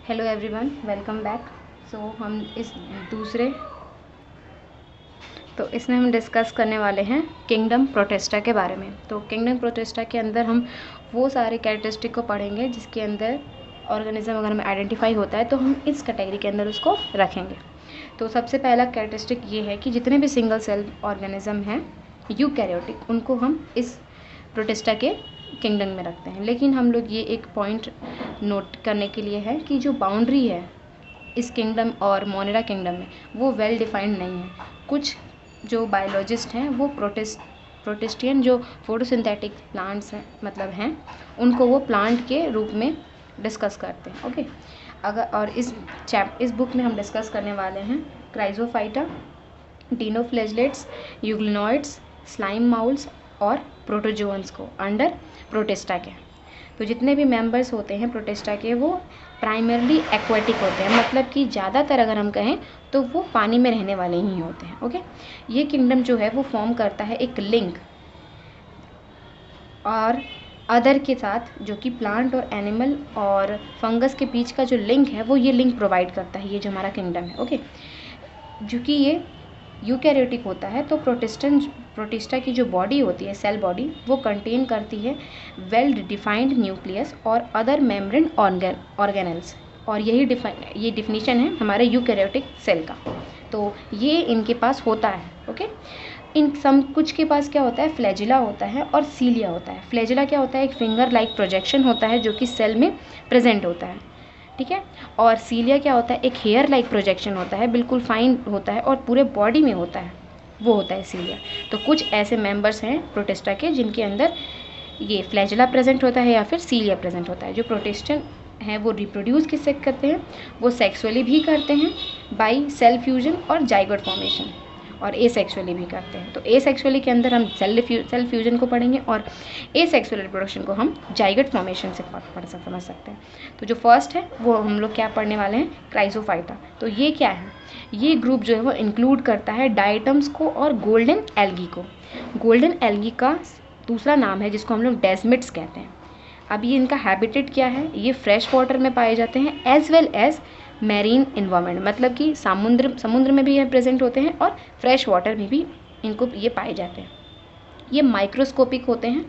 Hello everyone, welcome back. हम इसमें हम डिस्कस करने वाले हैं किंगडम प्रोटिस्टा के बारे में। तो किंगडम प्रोटिस्टा के अंदर हम वो सारे कैरेक्टरिस्टिक को पढ़ेंगे जिसके अंदर ऑर्गेनिज्म अगर हमें आइडेंटिफाई होता है तो हम इस कैटेगरी के अंदर उसको रखेंगे। तो सबसे पहला कैरेक्टरिस्टिक ये है कि जितने भी सिंगल सेल ऑर्गेनिज्म हैं यूकैरियोटिक, उनको हम इस प्रोटिस्टा के किंगडम में रखते हैं। लेकिन हम लोग ये एक पॉइंट नोट करने के लिए है कि जो बाउंड्री है इस किंगडम और मोनेरा किंगडम में वो वेल डिफाइंड नहीं है। कुछ जो बायोलॉजिस्ट हैं वो प्रोटिस्टियन जो फोटोसिंथेटिक प्लांट्स हैं हैं उनको वो प्लांट के रूप में डिस्कस करते हैं। ओके, अगर और इस बुक में हम डिस्कस करने वाले हैं क्राइजोफाइटा, डिनोफ्लैजेलेट्स, यूग्लिनॉइड्स, स्लाइम माउल्स और प्रोटोजोअन्स को अंडर प्रोटिस्टा के। तो जितने भी मेंबर्स होते हैं प्रोटिस्टा के वो प्राइमरली एक्वेटिक होते हैं, मतलब कि ज़्यादातर अगर हम कहें तो वो पानी में रहने वाले ही होते हैं। ओके, ये किंगडम जो है वो फॉर्म करता है एक लिंक और अदर के साथ, जो कि प्लांट और एनिमल और फंगस के बीच का जो लिंक है वो ये लिंक प्रोवाइड करता है, ये जो हमारा किंगडम है। ओके, जो कि ये यूकैरियोटिक होता है तो प्रोटिस्टा की जो बॉडी होती है, सेल बॉडी, वो कंटेन करती है वेल डिफाइंड न्यूक्लियस और अदर मेम्ब्रेन ऑर्गेनेल्स। और ये डिफिनीशन है हमारे यूकैरियोटिक सेल का। तो ये इनके पास होता है। ओके, कुछ के पास क्या होता है, फ्लैजिला होता है और सीलिया होता है। फ्लैजिला क्या होता है, एक फिंगर लाइक प्रोजेक्शन होता है जो कि सेल में प्रेजेंट होता है, ठीक है। और सीलिया क्या होता है, एक हेयर लाइक प्रोजेक्शन होता है, बिल्कुल फाइन होता है और पूरे बॉडी में होता है, वो होता है सीलिया। तो कुछ ऐसे मेंबर्स हैं प्रोटिस्टा के जिनके अंदर ये फ्लैजिला प्रेजेंट होता है या फिर सीलिया प्रेजेंट होता है। जो प्रोटिस्टन हैं वो रिप्रोड्यूस किससे करते हैं, वो सेक्सुअली भी करते हैं बाई सेल फ्यूजन और जाइगोट फॉर्मेशन, और एसेक्सुअली भी करते हैं। तो एसेक्सुअली के अंदर हम सेल फ्यूजन को पढ़ेंगे और एसेक्सुअल रिप्रोडक्शन को हम जाइगोट फॉर्मेशन से समझ सकते हैं। तो जो फर्स्ट है वो हम लोग क्या पढ़ने वाले हैं, क्राइजोफाइटा। तो ये क्या है, ये ग्रुप जो है वो इंक्लूड करता है डाइटम्स को और गोल्डन एल्गी को। गोल्डन एल्गी का दूसरा नाम है जिसको हम लोग डेस्मिड्स कहते हैं। अब ये इनका हैबिटेट क्या है, ये फ्रेश वाटर में पाए जाते हैं as well as marine environment, मतलब कि समुद्र में भी ये प्रेजेंट होते हैं और फ्रेश वाटर में भी इनको ये पाए जाते हैं। ये माइक्रोस्कोपिक होते हैं।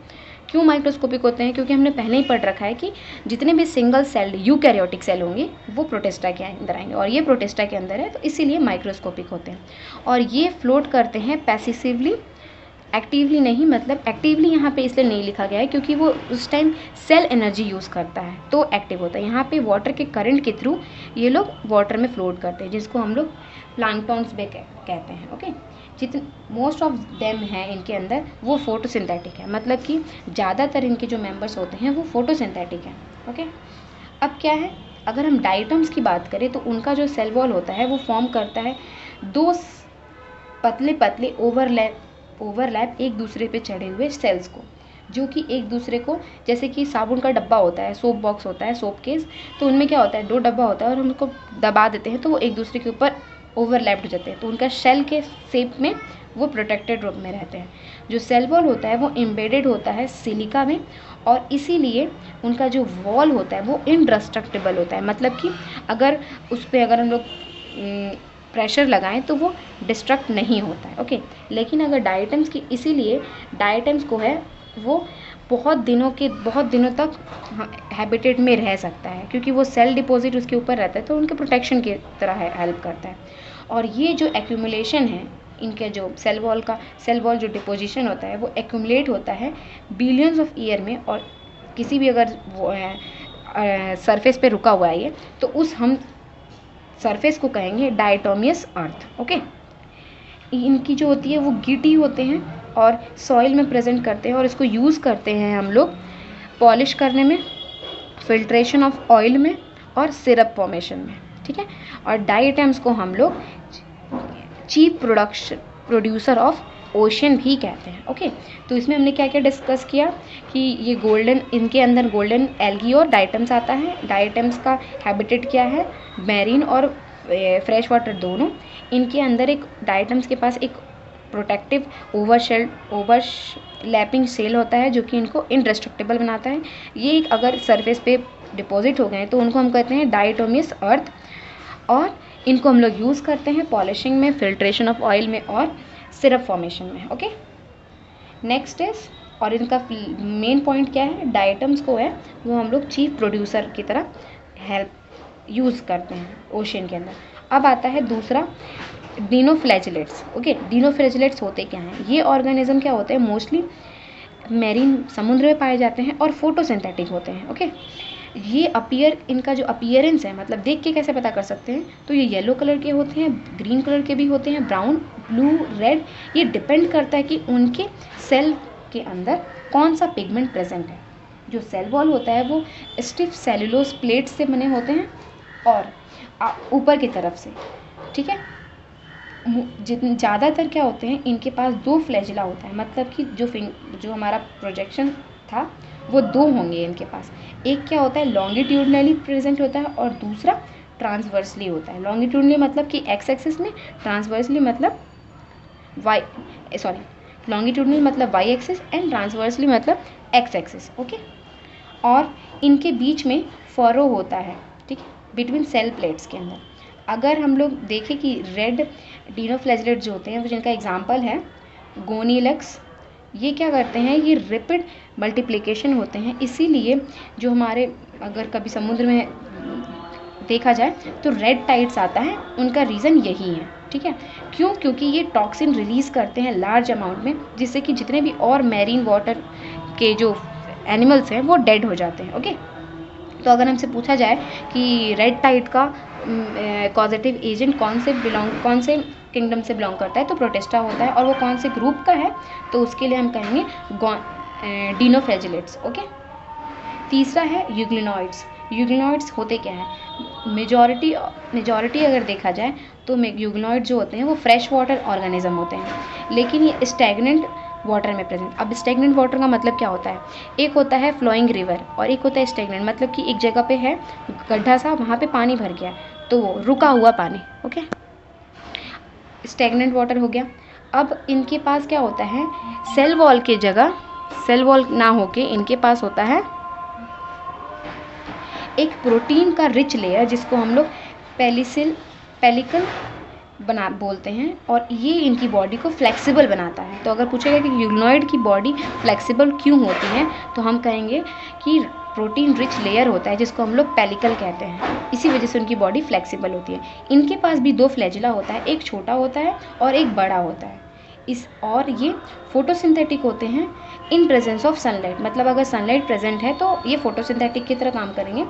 क्यों माइक्रोस्कोपिक होते हैं, क्योंकि हमने पहले ही पढ़ रखा है कि जितने भी सिंगल सेल यूकैरियोटिक सेल होंगे वो प्रोटिस्टा के अंदर आएंगे और ये प्रोटिस्टा के अंदर है, तो इसीलिए माइक्रोस्कोपिक होते हैं। और ये फ्लोट करते हैं पैसिवली, एक्टिवली नहीं। मतलब एक्टिवली यहाँ पे इसलिए नहीं लिखा गया है क्योंकि वो उस टाइम सेल एनर्जी यूज़ करता है तो एक्टिव होता है। यहाँ पे वाटर के करंट के थ्रू ये लोग वाटर में फ्लोट करते हैं, जिसको हम लोग प्लांक्टॉन्स भी कहते हैं। ओके, जितने मोस्ट ऑफ देम हैं इनके अंदर वो फोटोसिंथेटिक है, मतलब कि ज़्यादातर इनके जो मेंबर्स होते हैं वो फोटोसिंथेटिक हैं। ओके, अब क्या है, अगर हम डाइटम्स की बात करें तो उनका जो सेल वॉल होता है वो फॉर्म करता है दो पतले पतले ओवरलैप एक दूसरे पे चढ़े हुए सेल्स को, जो कि एक दूसरे को, जैसे कि साबुन का डब्बा होता है, सोप बॉक्स होता है, सोप केस, तो उनमें क्या होता है, दो डब्बा होता है और हम उनको दबा देते हैं तो वो एक दूसरे के ऊपर ओवरलैप्ड हो जाते हैं, तो उनका शेल के शेप में वो प्रोटेक्टेड रूप में रहते हैं। जो सेल वॉल होता है वो एम्बेडेड होता है सिलिका में और इसीलिए उनका जो वॉल होता है वो इनडिस्ट्रक्टिबल होता है, मतलब कि अगर उस पर अगर हम लोग प्रेशर लगाएं तो वो डिस्ट्रक्ट नहीं होता है। ओके, लेकिन अगर डाइटम्स की, इसीलिए डाइटम्स को है वो बहुत दिनों तक हैबिटेट में रह सकता है क्योंकि वो सेल डिपॉजिट उसके ऊपर रहता है, तो उनके प्रोटेक्शन की तरह हेल्प करता है। और ये जो एक्यूमुलेशन है इनके, जो सेल वॉल जो डिपोजिशन होता है वो एक्यूमुलेट होता है बिलियंस ऑफ ईयर में, और किसी भी अगर वो सरफेस पे रुका हुआ है ये, तो उस हम सरफेस को कहेंगे डायटोमियस अर्थ। ओके, इनकी जो होती है वो गिटी होते हैं और सॉइल में प्रेजेंट करते हैं और इसको यूज़ करते हैं हम लोग पॉलिश करने में, फिल्ट्रेशन ऑफ ऑयल में और सिरप फॉर्मेशन में, ठीक है। और डाइटम्स को हम लोग चीप प्रोड्यूसर ऑफ ओशन भी कहते हैं। ओके, तो इसमें हमने क्या क्या डिस्कस किया कि ये इनके अंदर गोल्डन एल्गी और डाइटम्स आता है। डाइटम्स का हैबिटेट क्या है, मैरीन और फ्रेश वाटर दोनों। इनके अंदर एक डाइटम्स के पास एक प्रोटेक्टिव ओवरलैपिंग सेल होता है जो कि इनको इनडिस्ट्रक्टिबल बनाता है। ये अगर सरफेस पे डिपॉजिट हो गए हैं तो उनको हम कहते हैं डायटोमियस अर्थ, और इनको हम लोग यूज़ करते हैं पॉलिशिंग में, फिल्ट्रेशन ऑफ ऑयल में और सिरप फॉर्मेशन में। ओके, नेक्स्ट इज, और इनका मेन पॉइंट क्या है, डायटम्स को है वो हम लोग चीफ प्रोड्यूसर की तरह हेल्प यूज़ करते हैं ओशन के अंदर। अब आता है दूसरा, डिनोफ्लैजिलेट्स। ओके, डिनोफ्लैजिलेट्स होते क्या हैं, ये ऑर्गेनिज्म क्या होते हैं, मोस्टली मैरीन समुद्र में पाए जाते हैं और फोटोसिंथेटिक होते हैं। ओके, ये इनका जो अपीयरेंस है, मतलब देख के कैसे पता कर सकते हैं, तो ये येलो कलर के होते हैं, ग्रीन कलर के भी होते हैं, ब्राउन, ब्लू, रेड। ये डिपेंड करता है कि उनके सेल के अंदर कौन सा पिगमेंट प्रेजेंट है। जो सेल वॉल होता है वो स्टिफ सेलुलोज प्लेट से बने होते हैं और ऊपर की तरफ से, ठीक है। जितने ज़्यादातर क्या होते हैं, इनके पास 2 फ्लैजिला होता है, मतलब कि जो हमारा प्रोजेक्शन था वो 2 होंगे इनके पास। एक क्या होता है, लॉन्गिट्यूडनली प्रेजेंट होता है और दूसरा ट्रांसवर्सली होता है। लॉन्गिट्यूडनली मतलब कि एक्स एक्सिस में, ट्रांसवर्सली मतलब लॉन्गिट्यूडनल मतलब वाई एक्सिस एंड ट्रांसवर्सली मतलब एक्स एक्सिस। ओके, और इनके बीच में फरो होता है, ठीक है, बिटवीन सेल प्लेट्स के अंदर। अगर हम लोग देखें कि रेड डिनोफ्लैजिलेट जो होते हैं, वो जिनका एग्जांपल है गोनीलक्स, ये क्या करते हैं, ये रैपिड मल्टीप्लिकेशन होते हैं, इसीलिए जो हमारे अगर कभी समुद्र में देखा जाए तो रेड टाइड्स आता है, उनका रीज़न यही है, ठीक है। क्यों? क्योंकि ये टॉक्सिन रिलीज़ करते हैं लार्ज अमाउंट में, जिससे कि जितने भी और मैरीन वाटर के जो एनिमल्स हैं वो डेड हो जाते हैं। ओके, तो अगर हमसे पूछा जाए कि रेड टाइड का कॉजेटिव एजेंट कौन से किंगडम से बिलोंग करता है, तो प्रोटिस्टा होता है, और वो कौन से ग्रुप का है, तो उसके लिए हम कहेंगे डिनोफ्लैजिलेट्स। ओके, तीसरा है यूग्लिनॉइड्स। यूग्लिनॉइड्स होते क्या है, मेजॉरिटी अगर देखा जाए तो यूग्लिनॉइड जो होते हैं वो फ्रेश वाटर ऑर्गेनिज्म होते हैं, लेकिन ये स्टैग्नेंट वाटर में प्रेजेंट। अब स्टैग्नेंट वाटर का मतलब क्या होता है, एक होता है फ्लोइंग रिवर और एक होता है स्टैग्नेंट, मतलब कि एक जगह पे है गड्ढा सा, वहाँ पे पानी भर गया तो वो रुका हुआ पानी। ओके, स्टैग्नेंट वाटर हो गया। अब इनके पास क्या होता है, सेल वॉल के जगह सेल वॉल ना होके इनके पास होता है एक प्रोटीन का रिच लेयर, जिसको हम लोग पेलिकल बोलते हैं, और ये इनकी बॉडी को फ्लेक्सिबल बनाता है। तो अगर पूछेगा कि यूग्लिनॉइड की बॉडी फ्लेक्सिबल क्यों होती है, तो हम कहेंगे कि प्रोटीन रिच लेयर होता है जिसको हम लोग पेलिकल कहते हैं, इसी वजह से उनकी बॉडी फ्लेक्सिबल होती है। इनके पास भी 2 फ्लैजिला होता है, एक छोटा होता है और एक बड़ा होता है। और ये फोटोसिंथेटिक होते हैं इन प्रेजेंस ऑफ सनलाइट, मतलब अगर सनलाइट प्रेजेंट है तो ये फोटोसिंथेटिक की तरह काम करेंगे,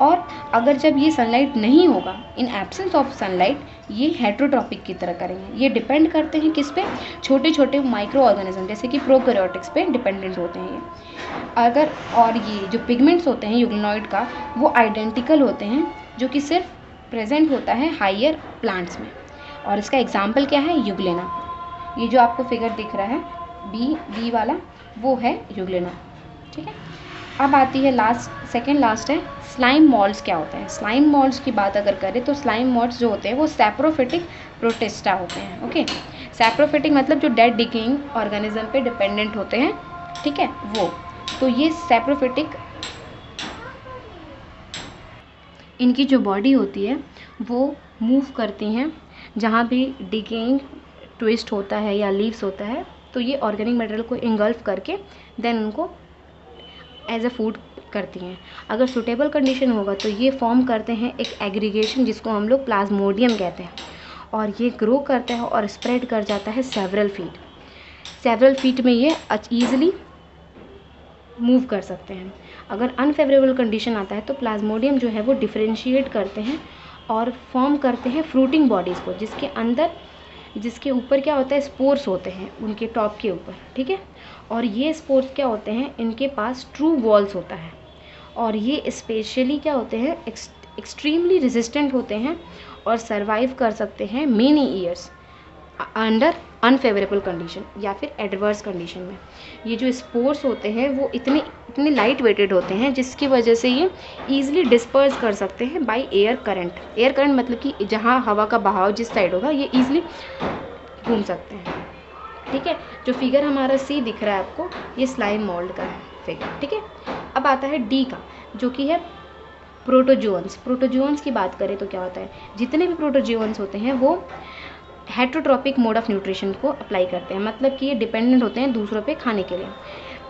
और अगर जब ये सनलाइट नहीं होगा, इन एब्सेंस ऑफ सनलाइट, ये हेट्रोट्रॉपिक की तरह करेंगे। ये डिपेंड करते हैं किस पे, छोटे छोटे माइक्रो ऑर्गेनिज्म जैसे कि प्रोकैरियोटिक्स पे डिपेंडेंट होते हैं ये। और ये जो पिगमेंट्स होते हैं यूग्लिनॉइड का, वो आइडेंटिकल होते हैं, जो कि सिर्फ प्रेजेंट होता है हायर प्लांट्स में, और इसका एग्जाम्पल क्या है, यूग्लेना। ये जो आपको फिगर दिख रहा है बी वाला, वो है यूग्लेना, ठीक है। अब आती है सेकेंड लास्ट है स्लाइम मॉल्ड्स। क्या होते हैं स्लाइम मॉल्ड्स की बात अगर करें तो स्लाइम मॉल्ड्स जो होते हैं वो सैप्रोफिटिक प्रोटिस्टा होते हैं। ओके, सैप्रोफिटिक मतलब जो डेड डिकेइंग ऑर्गेनिज्म पे डिपेंडेंट होते हैं, ठीक है, वो। तो ये सैप्रोफिटिक, इनकी जो बॉडी होती है वो मूव करती हैं जहाँ भी डिकेइंग ट्विस्ट होता है या लीव्स होता है, तो ये ऑर्गेनिक मटेरियल को इंगल्फ करके देन उनको एज अ फूड करती हैं। अगर सूटेबल कंडीशन होगा तो ये फॉर्म करते हैं एक एग्रीगेशन जिसको हम लोग प्लाज्मोडियम कहते हैं, और ये ग्रो करता है और स्प्रेड कर जाता है सेवरल फीट में ये ईजिली मूव कर सकते हैं। अगर अनफेवरेबल कंडीशन आता है तो प्लाज्मोडियम जो है वो डिफरेंशिएट करते हैं और फॉर्म करते हैं फ्रूटिंग बॉडीज़ को, जिसके ऊपर क्या होता है, स्पोर्स होते हैं उनके टॉप के ऊपर, ठीक है। और ये स्पोर्स क्या होते हैं, इनके पास ट्रू वॉल्स होता है, और ये स्पेशली क्या होते हैं, एक्सट्रीमली रेजिस्टेंट होते हैं और सरवाइव कर सकते हैं many years under unfavourable condition या फिर एडवर्स कंडीशन में। ये जो स्पोर्स होते हैं वो इतने लाइट वेटेड होते हैं, जिसकी वजह से ये ईजिली डिस्पर्स कर सकते हैं बाय एयर करंट मतलब कि जहाँ हवा का बहाव जिस साइड होगा ये ईजिली घूम सकते हैं, ठीक है। जो फिगर हमारा सी दिख रहा है आपको, ये स्लाइम मोल्ड का है फिगर, ठीक है। अब आता है डी का, जो कि है प्रोटोजोअन्स की बात करें तो क्या होता है, जितने भी प्रोटोजोअन्स होते हैं वो हेटरोट्रॉपिक मोड ऑफ न्यूट्रिशन को अप्लाई करते हैं, मतलब कि ये डिपेंडेंट होते हैं दूसरों पे खाने के लिए,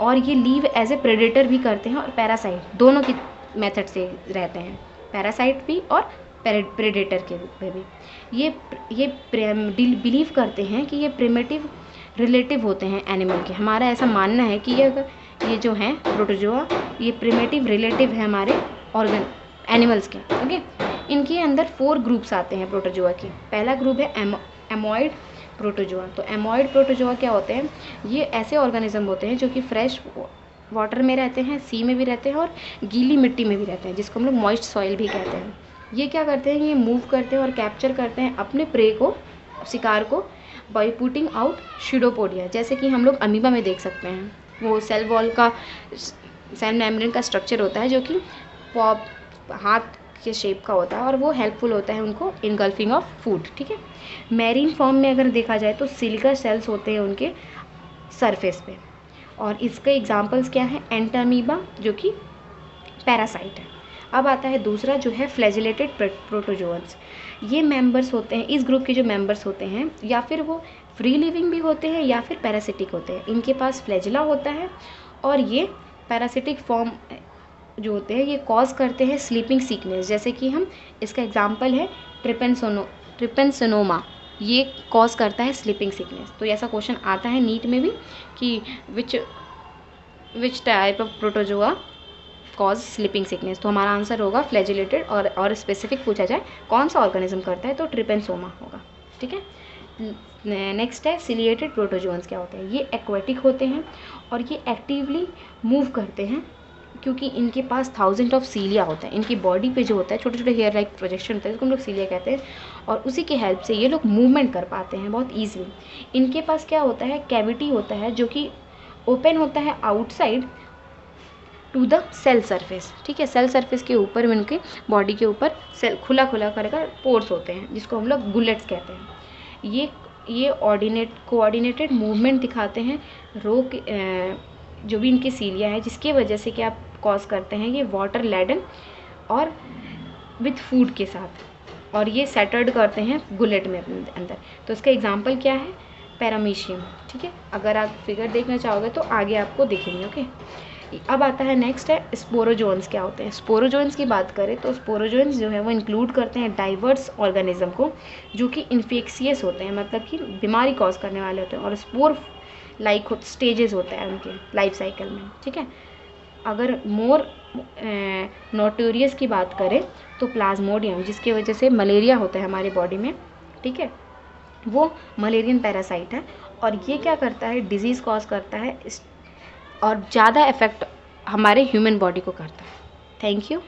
और ये लीव एज ए प्रेडेटर भी करते हैं और पैरासाइट दोनों की मेथड से रहते हैं, पैरासाइट भी और प्रेडेटर के पे भी। ये बिलीव करते हैं कि ये प्रिमिटिव रिलेटिव होते हैं एनिमल के। हमारा ऐसा मानना है कि ये जो हैं प्रोटोजोआ ये प्रिमिटिव रिलेटिव है हमारे एनिमल्स के। ओके, इनके अंदर 4 ग्रुप्स आते हैं प्रोटोजोआ के। पहला ग्रुप है एमोइड प्रोटोजोआ। तो एमोइड प्रोटोजोआ क्या होते हैं, ये ऐसे ऑर्गेनिज्म होते हैं जो कि फ्रेश वाटर में रहते हैं, सी में भी रहते हैं और गीली मिट्टी में भी रहते हैं, जिसको हम लोग मॉइस्ट सॉइल भी कहते हैं। ये क्या करते हैं, ये मूव करते हैं और कैप्चर करते हैं अपने प्रे को, शिकार को, बाई पुटिंग आउट शिडोपोडिया, जैसे कि हम लोग अमीबा में देख सकते हैं। वो सेल वॉल का, सेल मेम्ब्रेन का स्ट्रक्चर होता है जो कि पॉप हाथ के शेप का होता है और वो हेल्पफुल होता है उनको इनगल्फिंग ऑफ फूड। ठीक है, मैरीन फॉर्म में अगर देखा जाए तो सिलिका सेल्स होते हैं उनके सरफेस पे, और इसके एग्जांपल्स क्या है, एंटामीबा जो कि पैरासाइट है। अब आता है दूसरा जो है फ्लैजिलेटेड प्रोटोजोअन्स। ये मेंबर्स होते हैं, इस ग्रुप के जो मेंबर्स होते हैं या फिर वो फ्री लिविंग भी होते हैं या फिर पैरासिटिक होते हैं। इनके पास फ्लैजिला होता है और ये पैरासिटिक फॉर्म जो होते हैं ये कॉज करते हैं स्लीपिंग सिकनेस, जैसे कि हम इसका एग्जांपल है ट्रिपेंसोनोमा, ये कॉज करता है स्लीपिंग सिकनेस। तो ऐसा क्वेश्चन आता है नीट में भी कि which type of protozoa cause sleeping sickness. तो हमारा आंसर होगा फ्लैजिलेटेड, और स्पेसिफिक पूछा जाए कौन सा ऑर्गेनिज्म करता है तो ट्रिपेंसोमा होगा। ठीक है, नेक्स्ट है सिलिएटेड प्रोटोजोअन्स। क्या होते हैं, ये एक्वेटिक होते हैं और ये एक्टिवली मूव करते हैं क्योंकि इनके पास 1000 ऑफ सीलिया होता है। इनकी बॉडी पे जो होता है छोटे छोटे हेयर लाइक प्रोजेक्शन होता है जिसको हम लोग सीलिया कहते हैं, और उसी के हेल्प से ये लोग मूवमेंट कर पाते हैं बहुत ईजिली। इनके पास क्या होता है, कैविटी होता है जो कि ओपन होता है outside to the cell surface. ठीक है, सेल सरफेस के ऊपर में उनके बॉडी के ऊपर सेल खुला कर पोर्स होते हैं जिसको हम लोग गुलेट्स कहते हैं। ये कोऑर्डिनेटेड मूवमेंट दिखाते हैं जो भी इनकी सीलिया है, जिसकी वजह से क्या कॉज करते हैं ये वाटर लैडन और विथ फूड के साथ, और ये सेटर्ड करते हैं गुलेट में अपने अंदर। तो इसका एग्जांपल क्या है, पैरामीशियम। ठीक है, अगर आप फिगर देखना चाहोगे तो आगे आपको दिखेंगे। ओके, अब आता है नेक्स्ट है स्पोरोजोन्स। क्या होते हैं, स्पोरोजोन्स की बात करें तो स्पोरोजोन्स जो है वो इंक्लूड करते हैं डाइवर्स ऑर्गेनिज्म को जो कि इन्फेक्शियस होते हैं, मतलब कि बीमारी कॉज करने वाले होते हैं, और स्पोर लाइक स्टेजेस होता है उनके लाइफ साइकिल में। ठीक है, अगर मोर नोटोरियस की बात करें तो प्लाज्मोडियम, जिसकी वजह से मलेरिया होता है हमारे बॉडी में। ठीक है, वो मलेरियन पैरासाइट है और ये क्या करता है, डिजीज़ कॉज करता है और ज़्यादा इफेक्ट हमारे ह्यूमन बॉडी को करता है। Thank you.